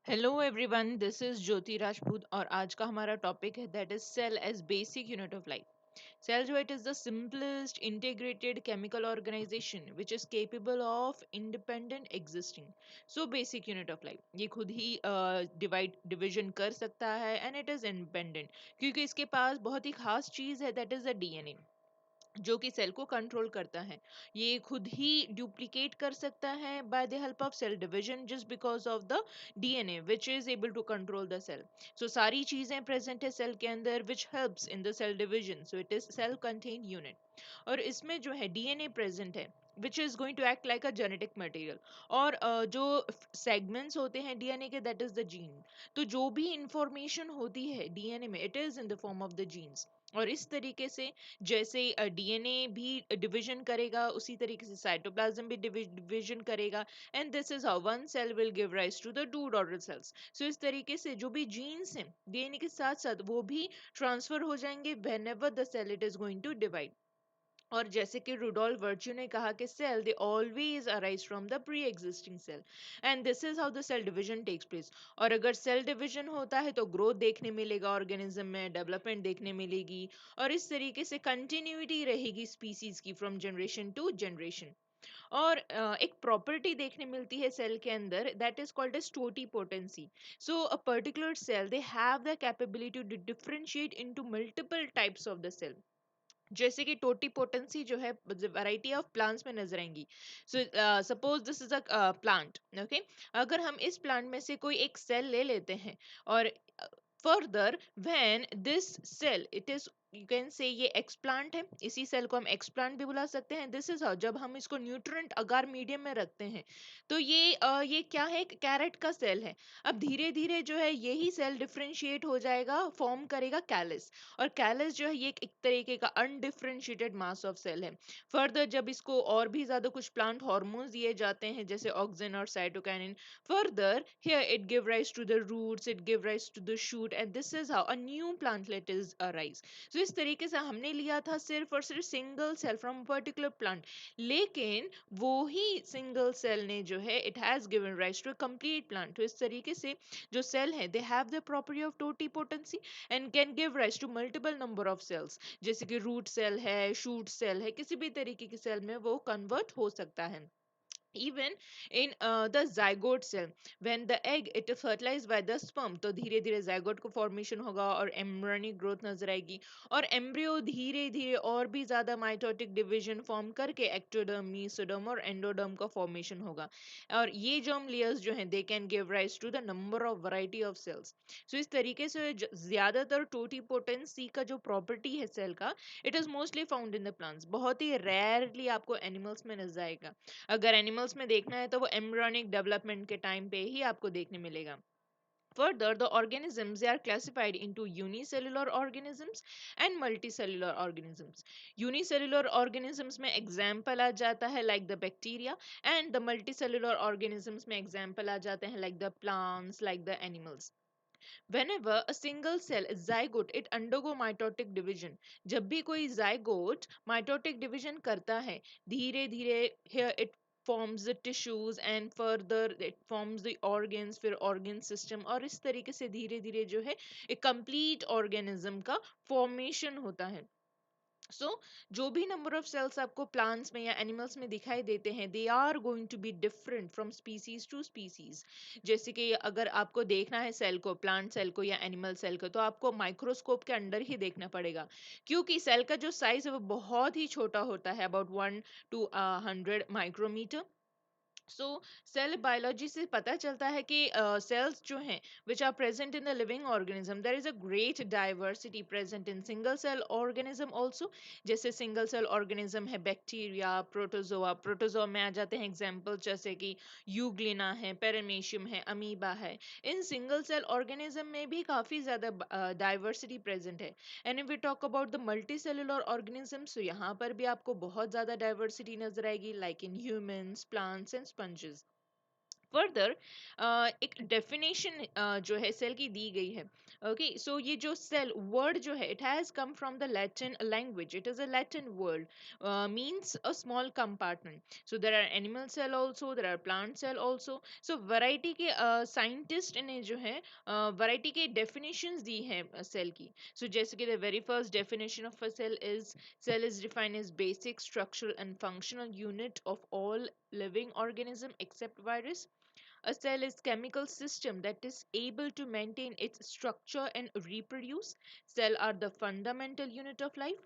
Hello everyone, this is Jyoti Rajput और आज का हमारा टॉपिक है that is cell as basic unit of life. Cell जो it is the simplest integrated chemical organization which is capable of independent existing. So basic unit of life ये खुद ही divide division कर सकता है एंड इट इज इंडिपेंडेंट क्योंकि इसके पास बहुत ही खास चीज है दैट इज द डीएनए जो कि सेल को कंट्रोल करता है। ये खुद ही डुप्लीकेट कर सकता है by the help of cell division just because of the DNA which is able to control the cell. So सारी चीजें प्रेजेंट है सेल के अंदर which helps in the cell division, so it is cell content unit. और इसमें जो है DNA present है which is going to act like a genetic material. और जो सेगमेंट्स होते हैं डीएनए के दैट इज द जीन। तो जो भी इंफॉर्मेशन होती है डीएनए में it is in the form of the genes. और इस तरीके से जैसे डीएनए भी डिवीजन करेगा उसी तरीके से साइटोप्लाज्म भी डिवीजन करेगा and this is how one cell will give rise to the two daughter cells. So इस तरीके से जो भी जीन्स हैं डीएनए के साथ साथ वो भी ट्रांसफर हो जाएंगे whenever the cell it is going to divide. और जैसे कि रुडोल्फ वर्च्यू ने कहा कि cell they always arise from the pre existing cell and this is how the cell division takes place. और अगर सेल डिवीजन होता है तो ग्रोथ देखने मिलेगा ऑर्गेनिज्म में, डेवलपमेंट देखने मिलेगी और इस तरीके से कंटिन्यूटी रहेगी स्पीसीज की फ्रॉम जनरेशन टू जनरेशन। और एक प्रॉपर्टी देखने मिलती है सेल के अंदर that is called as totipotency. So a particular cell they have the capability to differentiate into multiple types of the cell. जैसे कि टोटी पोटेंसी जो है वैरायटी ऑफ प्लांट्स में नजर आएंगी। So suppose this is a plant, okay. अगर हम इस प्लांट में से कोई एक सेल ले लेते हैं और further when this cell it is you can say ये एक्सप्लांट है, इसी सेल को हम एक्सप्लांट भी बुला सकते हैं। दिस इज हाउ जब हम इसको न्यूट्रिएंट अगार मीडियम में रखते हैं तो ये क्या है, कैरेट का सेल है। अब धीरे धीरे जो है यही सेल डिफरेंशिएट हो जाएगा, फॉर्म करेगा कैलस। और कैलस जो है ये एक तरीके का अनडिफरेंशिएटेड मास ऑफ सेल है। फर्दर जब इसको और भी ज्यादा कुछ प्लांट हॉर्मोन्स दिए जाते हैं जैसे ऑक्सिन और cytokinin, further here it give rise to the roots, it give rise to the shoot and this is how a new plantlet is arise. So इस तरीके से हमने लिया था सिर्फ और सिर्फ single cell from particular plant, लेकिन वो ही सिंगल सेल ने जो है it has given rise to a complete plant. तो इस तरीके से जो सेल है they have the property of totipotency and can give rise to multiple number of cells. जैसे कि रूट सेल है, शूट सेल है, किसी भी तरीके की सेल में वो कन्वर्ट हो सकता है। Even in the zygote cell, when the egg it is fertilized by the sperm, तो धीरे धीरे zygote को formation होगा और embryonic growth नजर आएगी। और embryo धीरे धीरे और भी ज्यादा mitotic division form करके ectoderm, mesoderm और endoderm का formation होगा। और ये germ layers जो हैं they can give rise to the number of variety of cells। so इस तरीके से ज्यादातर टोटीपोटेंसी का जो प्रॉपर्टी है सेल का it is mostly found in the plants, बहुत ही रेयरली आपको एनिमल्स में नजर आएगा। अगर एनिमल्स में देखना है तो वो एम्ब्रियोनिक डेवलपमेंट के टाइम पे ही आपको देखने मिलेगा। Further, the organisms they are classified into unicellular organisms and multicellular organisms. Unicellular organisms में example आ जाता है like the bacteria and the multicellular organisms में example आ जाते हैं like the plants, like the animals. Whenever a single cell is zygote, it undergo mitotic division. जब भी कोई zygote mitotic division करता है, धीरे धीरे here it forms the tissues and further it forms the organs, फिर organ system और इस तरीके से धीरे धीरे जो है एक complete organism का formation होता है। सो जो भी नंबर ऑफ सेल्स आपको प्लांट्स में या एनिमल्स में दिखाई देते हैं they are going to be different from species to species. जैसे कि अगर आपको देखना है सेल को, प्लांट सेल को या एनिमल सेल को, तो आपको माइक्रोस्कोप के अंडर ही देखना पड़ेगा क्योंकि सेल का जो साइज है वो बहुत ही छोटा होता है, about 1 to 100 micrometre. So cell biology से पता चलता है कि सेल्स जो हैं which are present in the living organism there is a great diversity present in single cell organism also. जैसे सिंगल सेल ऑर्गेनिज्म है बैक्टीरिया, प्रोटोजोआ, प्रोटोजोआ में आ जाते हैं एग्जांपल जैसे कि यूग्लिना है, पेरामीशियम है, अमीबा है। इन सिंगल सेल ऑर्गेनिज्म में भी काफी ज्यादा डाइवर्सिटी प्रेजेंट है। And if we talk about the multicellular organisms तो यहाँ पर भी आपको बहुत ज्यादा डाइवर्सिटी नजर आएगी like in humans, plants and sponges. Further एक डेफिनेशन जो है सेल की दी गई है. ओके, सो ये जो सेल वर्ड जो है, it has come from the Latin language. It is a Latin word, means a small compartment. So there are animal cell also, there are plant cell also. So variety के scientist ने जो है variety के definitions दी है cell की. सो जैसे कि the very first definition of a cell is defined as basic structural and functional unit of all living organism except virus. A cell is chemical system that is able to maintain its structure and reproduce. Cell are the fundamental unit of life.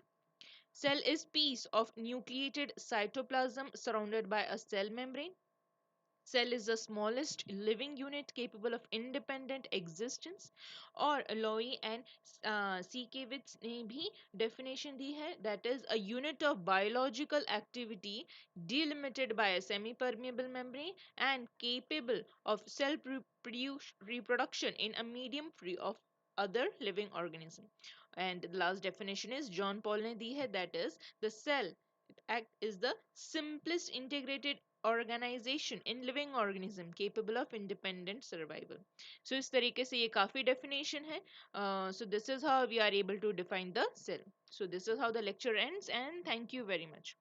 Cell is piece of nucleated cytoplasm surrounded by a cell membrane. Cell is the smallest living unit capable of independent existence. और लोई and सीकेविट्स ने भी definition दी है, that is a unit of biological activity delimited by a semi-permeable membrane and capable of reproduction in a medium free of other living organism. And the last definition is John Paul ne di hai, that is the cell act is the simplest integrated organization in living organism capable of independent survival. So इस तरीके से ये काफी definition है. So this is how we are able to define the cell. So this is how the lecture ends, and thank you very much.